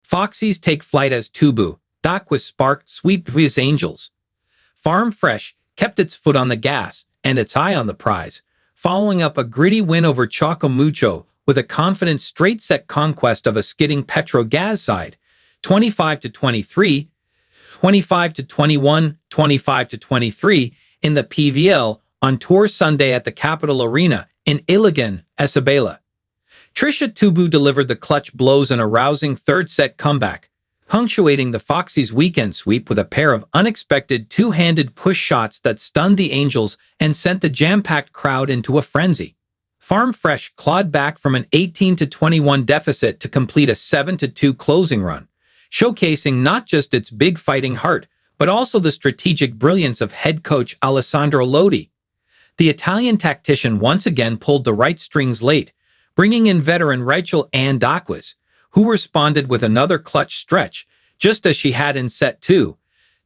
Foxies take flight as Tubu, Daquis sparked sweep his Angels. Farm Fresh kept its foot on the gas and its eye on the prize, following up a gritty win over Choco Mucho with a confident straight-set conquest of a skidding Petro Gazz side, 25-23, 25-21, 25-23 in the PVL On Tour Sunday at the Capital Arena in Ilagan, Isabela. Trisha Tubu delivered the clutch blows in a rousing third-set comeback, punctuating the Foxies' weekend sweep with a pair of unexpected two-handed push shots that stunned the Angels and sent the jam-packed crowd into a frenzy. Farm Fresh clawed back from an 18-21 deficit to complete a 7-2 closing run, showcasing not just its big fighting heart, but also the strategic brilliance of head coach Alessandro Lodi. The Italian tactician once again pulled the right strings late, bringing in veteran Rachel Ann Daquis, who responded with another clutch stretch, just as she had in set 2,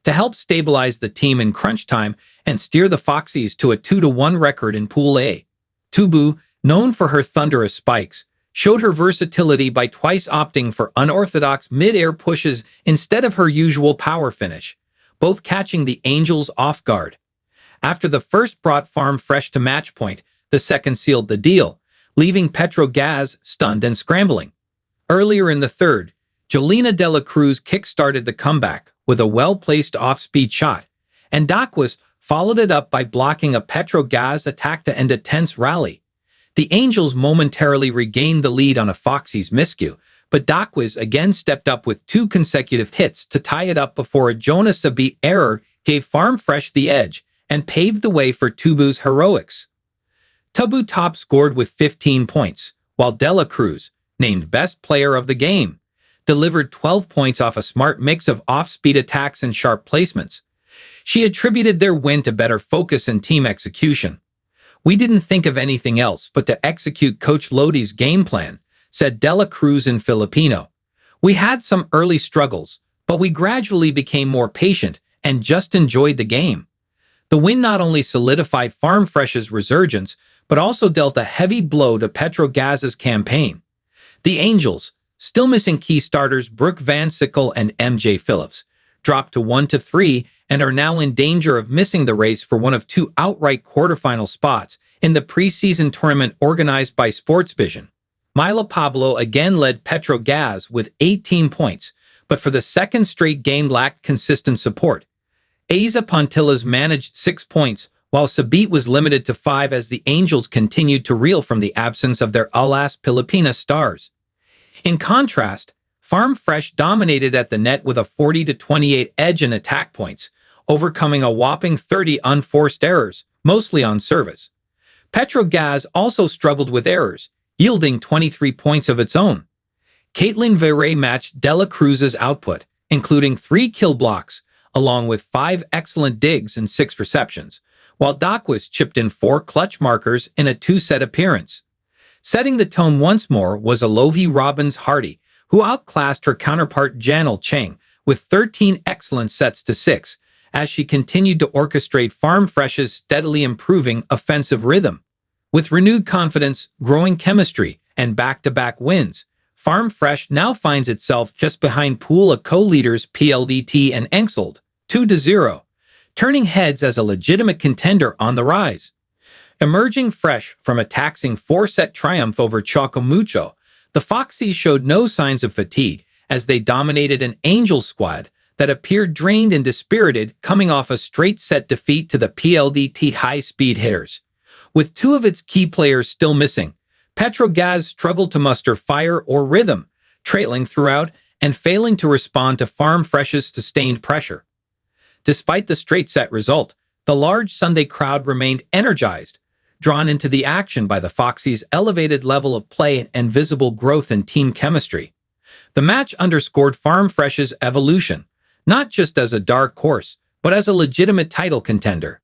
to help stabilize the team in crunch time and steer the Foxies to a 2-1 record in Pool A. Tubu, known for her thunderous spikes, showed her versatility by twice opting for unorthodox mid-air pushes instead of her usual power finish, both catching the Angels off guard. After the first brought Farm Fresh to match point, the second sealed the deal, leaving Petro Gazz stunned and scrambling. Earlier in the third, Jolina Dela Cruz kick-started the comeback with a well-placed off-speed shot, and Daquis followed it up by blocking a Petro Gazz attack to end a tense rally. The Angels momentarily regained the lead on a Foxies miscue, but Daquis again stepped up with 2 consecutive hits to tie it up before a Jonas Sabit error gave Farm Fresh the edge and paved the way for Tubu's heroics. Tubu top scored with 15 points, while Dela Cruz, named best player of the game, delivered 12 points off a smart mix of off-speed attacks and sharp placements. She attributed their win to better focus and team execution. "We didn't think of anything else but to execute Coach Lodi's game plan," said Dela Cruz in Filipino. "We had some early struggles, but we gradually became more patient and just enjoyed the game." The win not only solidified Farm Fresh's resurgence, but also dealt a heavy blow to Petro Gazz's campaign. The Angels, still missing key starters Brooke Van Sickle and MJ Phillips, dropped to 1-3 and are now in danger of missing the race for one of 2 outright quarterfinal spots in the preseason tournament organized by Sportsvision. Mila Pablo again led Petro Gazz with 18 points, but for the second straight game lacked consistent support. Aiza Pontillas managed 6 points, while Sabit was limited to 5 as the Angels continued to reel from the absence of their Alas Pilipinas stars. In contrast, Farm Fresh dominated at the net with a 40-28 edge in attack points, overcoming a whopping 30 unforced errors, mostly on service. Petro Gazz also struggled with errors, yielding 23 points of its own. Caitlin Veray matched Dela Cruz's output, including 3 kill blocks, along with 5 excellent digs and 6 receptions, while Daquis chipped in 4 clutch markers in a 2-set appearance. Setting the tone once more was Alohi Robbins-Hardy, who outclassed her counterpart Janelle Cheng with 13 excellent sets to 6, as she continued to orchestrate Farm Fresh's steadily improving offensive rhythm. With renewed confidence, growing chemistry, and back-to-back wins, Farm Fresh now finds itself just behind Pool A co-leaders PLDT and Engsold, 2-0, turning heads as a legitimate contender on the rise. Emerging fresh from a taxing 4-set triumph over Choco Mucho, the Foxies showed no signs of fatigue as they dominated an Angels squad that appeared drained and dispirited coming off a straight-set defeat to the PLDT high-speed hitters. With 2 of its key players still missing, Petro Gazz struggled to muster fire or rhythm, trailing throughout and failing to respond to Farm Fresh's sustained pressure. Despite the straight-set result, the large Sunday crowd remained energized, drawn into the action by the Foxies' elevated level of play and visible growth in team chemistry. The match underscored Farm Fresh's evolution, not just as a dark horse, but as a legitimate title contender.